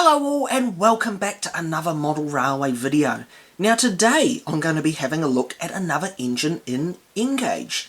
Hello all and welcome back to another model railway video. Now today I'm going to be having a look at another engine in N-gauge.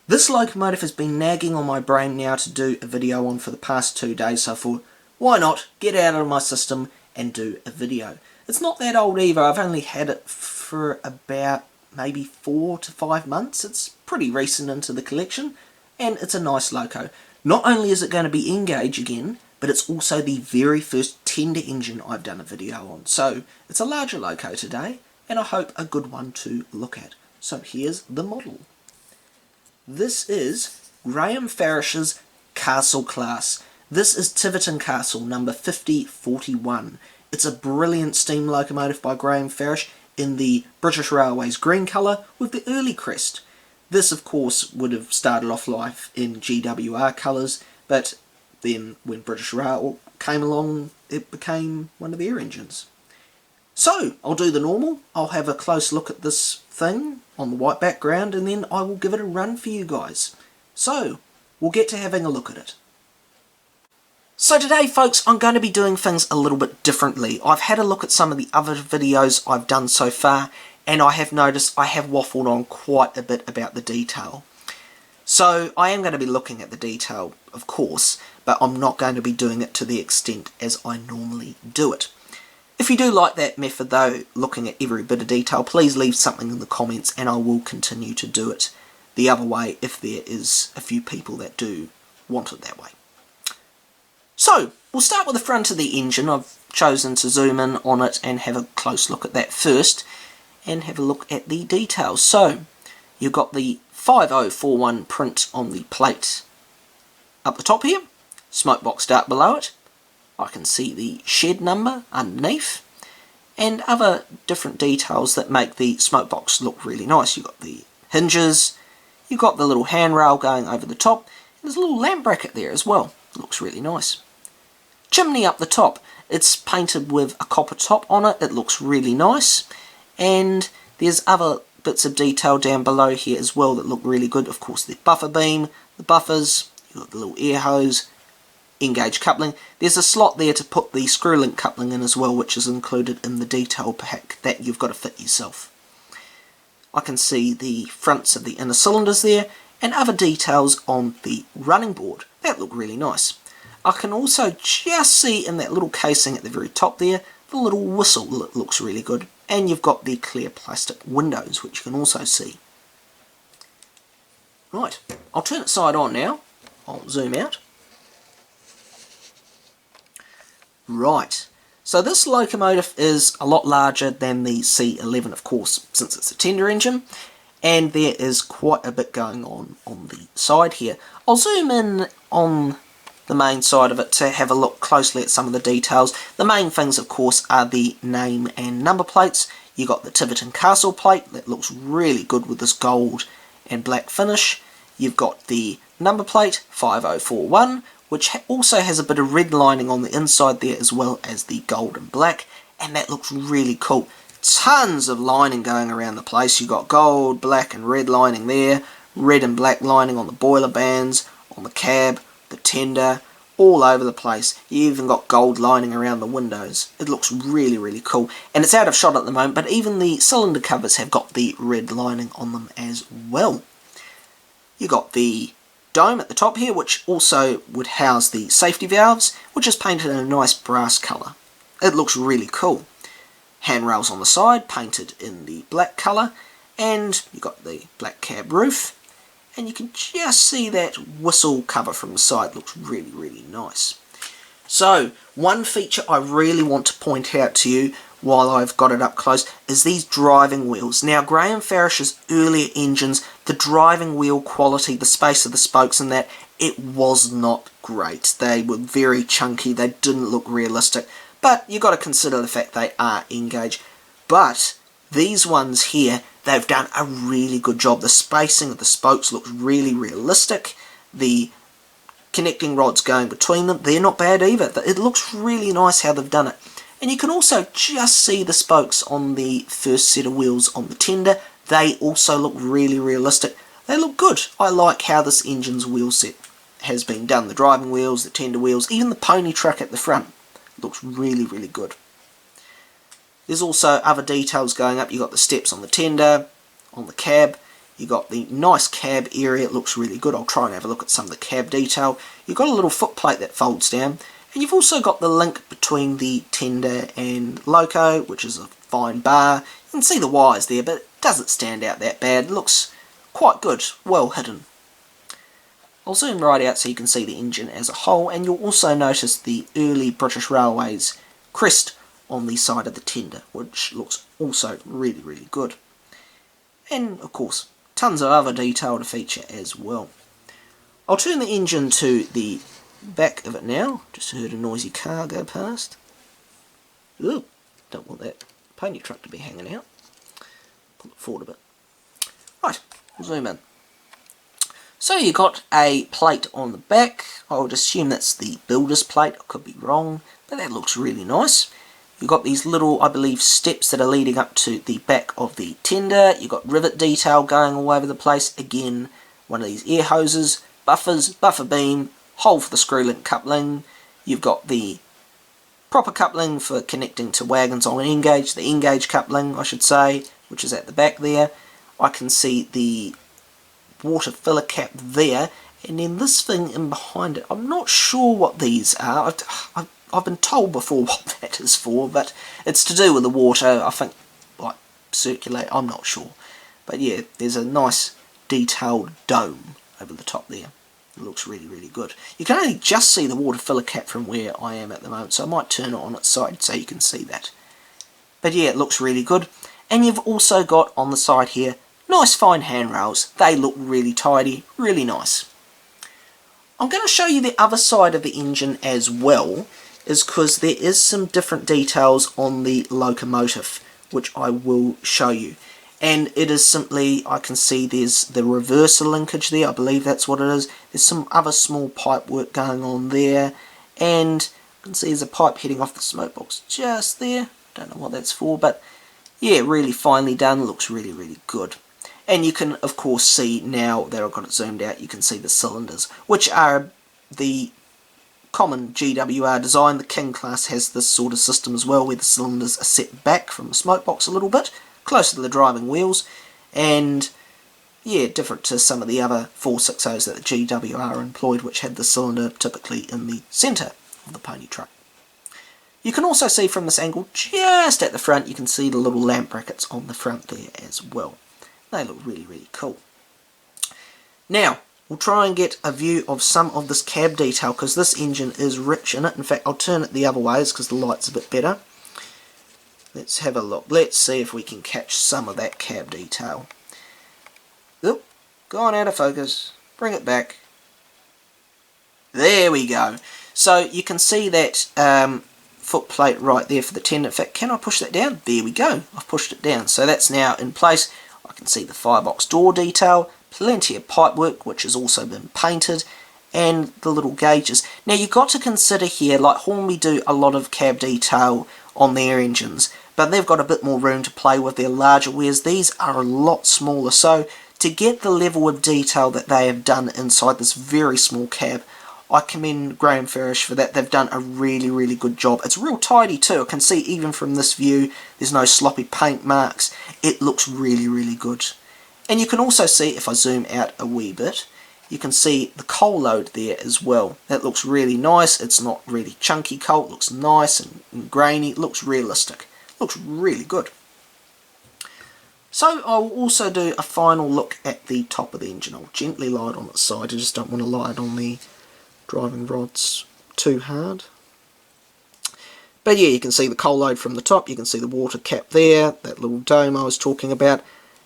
This locomotive has been nagging on my brain now to do a video on for the past 2 days, so I thought, why not get out of my system and do a video. It's not that old either, I've only had it for about maybe 4 to 5 months. It's pretty recent into the collection and it's a nice loco. Not only is it going to be N-gauge again, but it's also the very first tender engine I've done a video on. So it's a larger loco today, and I hope a good one to look at. So here's the model. This is Graham Farish's Castle Class. This is Tiverton Castle, number 5041. It's a brilliant steam locomotive by Graham Farish in the British Railways green colour with the early crest. This, of course, would have started off life in GWR colours, but then when British Rail came along, it became one of their engines. So, I'll do the normal. I'll have a close look at this thing on the white background, and then I will give it a run for you guys. So, we'll get to having a look at it. So today, folks, I'm going to be doing things a little bit differently. I've had a look at some of the other videos I've done so far, and I have noticed I have waffled on quite a bit about the detail. So I am going to be looking at the detail, of course, but I'm not going to be doing it to the extent as I normally do it. If you do like that method though, looking at every bit of detail, please leave something in the comments and I will continue to do it the other way if there is a few people that do want it that way. So, we'll start with the front of the engine. I've chosen to zoom in on it and have a close look at that first, and have a look at the details. So, you've got the 5041 print on the plate up the top here, smoke box dark below it. I can see the shed number underneath, and other different details that make the smoke box look really nice. You've got the hinges, you've got the little handrail going over the top, and there's a little lamp bracket there as well. It looks really nice. Chimney up the top, it's painted with a copper top on it. It looks really nice, and there's other bits of detail down below here as well that look really good. Of course, the buffer beam, the buffers, you've got the little air hose, N-gauge coupling. There's a slot there to put the screw link coupling in as well, which is included in the detail pack that you've got to fit yourself. I can see the fronts of the inner cylinders there, and other details on the running board that look really nice. I can also just see in that little casing at the very top there, the little whistle that looks really good. And you've got the clear plastic windows, which you can also see. Right, I'll turn it side on now. I'll zoom out. Right, so this locomotive is a lot larger than the C11, of course, since it's a tender engine. And there is quite a bit going on the side here. I'll zoom in on the main side of it to have a look closely at some of the details. The main things, of course, are the name and number plates. You got the Tiverton Castle plate that looks really good with this gold and black finish. You've got the number plate 5041, which also has a bit of red lining on the inside there as well as the gold and black, and that looks really cool. Tons of lining going around the place. You've got gold, black and red lining there, red and black lining on the boiler bands, on the cab, the tender, all over the place. You even got gold lining around the windows. It looks really, really cool. And it's out of shot at the moment, but even the cylinder covers have got the red lining on them as well. You got the dome at the top here, which also would house the safety valves, which is painted in a nice brass colour. It looks really cool. Handrails on the side, painted in the black colour, and you got the black cab roof. And you can just see that whistle cover from the side. Looks really, really nice. So, one feature I really want to point out to you while I've got it up close is these driving wheels. Now, Graham Farish's earlier engines, the driving wheel quality, the space of the spokes and that, it was not great. They were very chunky. They didn't look realistic. But you've got to consider the fact they are N-gauge. But these ones here, they've done a really good job. The spacing of the spokes looks really realistic. The connecting rods going between them, they're not bad either. It looks really nice how they've done it. And you can also just see the spokes on the first set of wheels on the tender. They also look really realistic. They look good. I like how this engine's wheel set has been done. The driving wheels, the tender wheels, even the pony truck at the front Looks really, really good. There's also other details going up. You've got the steps on the tender, on the cab. You've got the nice cab area. It looks really good. I'll try and have a look at some of the cab detail. You've got a little footplate that folds down. And you've also got the link between the tender and loco, which is a fine bar. You can see the wires there, but it doesn't stand out that bad. It looks quite good, well hidden. I'll zoom right out so you can see the engine as a whole, and you'll also notice the early British Railways crest on the side of the tender, which looks also really, really good. And of course, tons of other detail to feature as well. I'll turn the engine to the back of it now. Just heard a noisy car go past. Ooh, don't want that pony truck to be hanging out. Pull it forward a bit. Right, we'll zoom in. So you got a plate on the back. I would assume that's the builder's plate. I could be wrong, but that looks really nice. You've got these little, I believe, steps that are leading up to the back of the tender. You've got rivet detail going all over the place. Again, one of these air hoses, buffers, buffer beam, hole for the screw link coupling. You've got the proper coupling for connecting to wagons on an N-gauge, the N-gauge coupling, I should say, which is at the back there. I can see the water filler cap there, and then this thing in behind it. I'm not sure what these are. I've been told before what that is for, but it's to do with the water, I think, like, circulate, I'm not sure. But yeah, there's a nice detailed dome over the top there. It looks really, really good. You can only just see the water filler cap from where I am at the moment, so I might turn it on its side so you can see that. But yeah, it looks really good. And you've also got on the side here, nice fine handrails. They look really tidy, really nice. I'm going to show you the other side of the engine as well, is because there is some different details on the locomotive, which I will show you. And it is simply, I can see there's the reverser linkage there, I believe that's what it is. There's some other small pipe work going on there, and I can see there's a pipe heading off the smoke box just there. Don't know what that's for, but yeah, really finely done, looks really, really good. And you can, of course, see now that I've got it zoomed out, you can see the cylinders, which are the common GWR design. The King class has this sort of system as well, where the cylinders are set back from the smoke box a little bit, closer to the driving wheels, and yeah, different to some of the other 460s that the GWR employed, which had the cylinder typically in the centre of the pony truck. You can also see from this angle, just at the front, you can see the little lamp brackets on the front there as well. They look really, really cool. Now, we'll try and get a view of some of this cab detail, because this engine is rich in it. In fact, I'll turn it the other ways because the light's a bit better. Let's have a look. Let's see if we can catch some of that cab detail. Oop, gone out of focus. Bring it back. There we go. So you can see that foot plate right there for the tender. In fact, can I push that down? There we go. I've pushed it down. So that's now in place. I can see the firebox door detail. Plenty of pipe work, which has also been painted. And the little gauges. Now you've got to consider here, like Hornby do a lot of cab detail on their engines, but they've got a bit more room to play with their larger, whereas these are a lot smaller. So to get the level of detail that they have done inside this very small cab, I commend Graham Farish for that. They've done a really, really good job. It's real tidy too. I can see even from this view, there's no sloppy paint marks. It looks really, really good. And you can also see, if I zoom out a wee bit, you can see the coal load there as well. That looks really nice. It's not really chunky coal. It looks nice and grainy. It looks realistic. It looks really good. So I'll also do a final look at the top of the engine. I'll gently lie it on its side. I just don't want to lie it on the driving rods too hard. But yeah, you can see the coal load from the top. You can see the water cap there, that little dome I was talking about.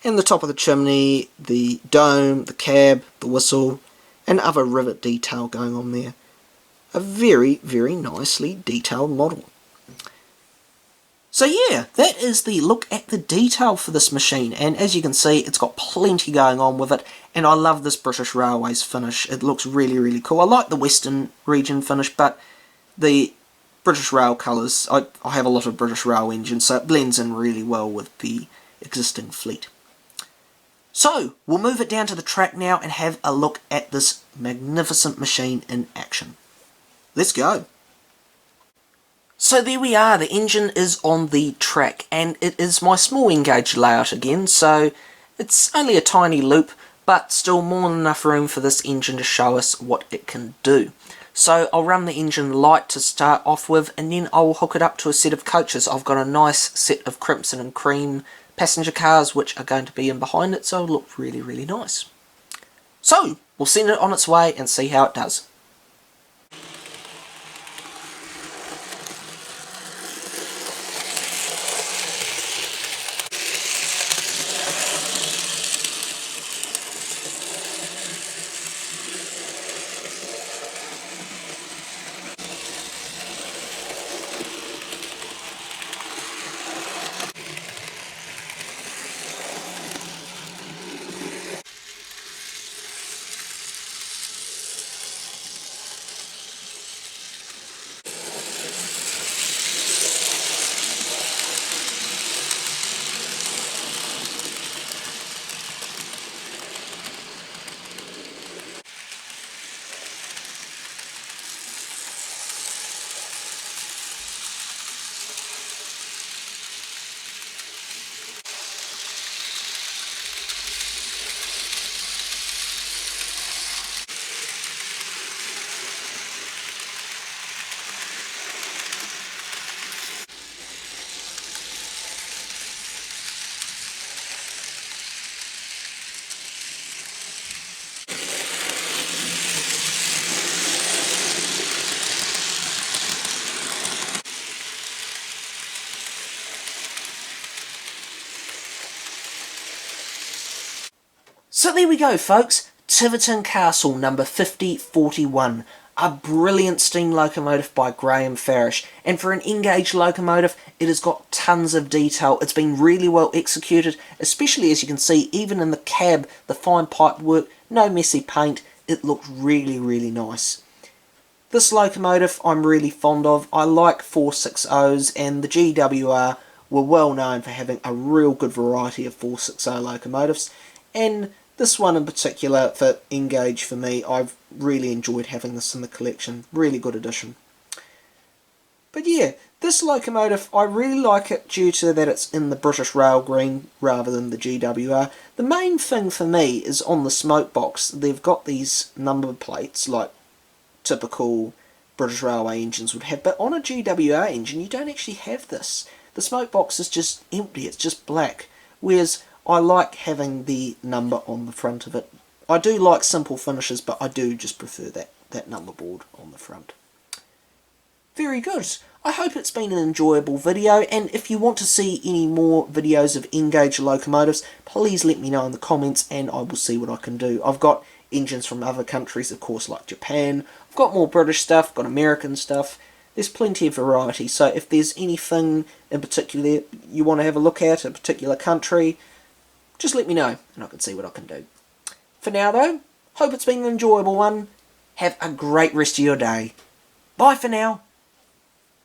And the top of the chimney, the dome, the cab, the whistle, and other rivet detail going on there. A very, very nicely detailed model. So yeah, that is the look at the detail for this machine, and as you can see, it's got plenty going on with it, and I love this British Railways finish. It looks really, really cool. I like the Western region finish, but the British Rail colours, I have a lot of British Rail engines, so it blends in really well with the existing fleet. So, we'll move it down to the track now and have a look at this magnificent machine in action. Let's go! So there we are, the engine is on the track, and it is my small engage layout again, so it's only a tiny loop, but still more than enough room for this engine to show us what it can do. So I'll run the engine light to start off with, and then I'll hook it up to a set of coaches. I've got a nice set of crimson and cream passenger cars which are going to be in behind it, so it'll look really, really nice. So we'll send it on its way and see how it does. So there we go, folks. Tiverton Castle number 5041. A brilliant steam locomotive by Graham Farish. And for an Engage locomotive, it has got tons of detail. It's been really well executed, especially as you can see, even in the cab, the fine pipe work, no messy paint. It looked really, really nice. This locomotive I'm really fond of. I like 460s, and the GWR were well known for having a real good variety of 460 locomotives. And this one in particular for Engage for me, I've really enjoyed having this in the collection. Really good addition. But yeah, this locomotive, I really like it due to that it's in the British Rail green rather than the GWR. The main thing for me is on the smoke box. They've got these number plates like typical British Railway engines would have, but on a GWR engine you don't actually have this. The smoke box is just empty, it's just black, whereas I like having the number on the front of it. I do like simple finishes, but I do just prefer that number board on the front. Very good. I hope it's been an enjoyable video, and if you want to see any more videos of Engage locomotives, please let me know in the comments and I will see what I can do. I've got engines from other countries, of course, like Japan. I've got more British stuff, got American stuff. There's plenty of variety, so if there's anything in particular you want to have a look at, a particular country, just let me know and I can see what I can do. For now though, hope it's been an enjoyable one. Have a great rest of your day. Bye for now.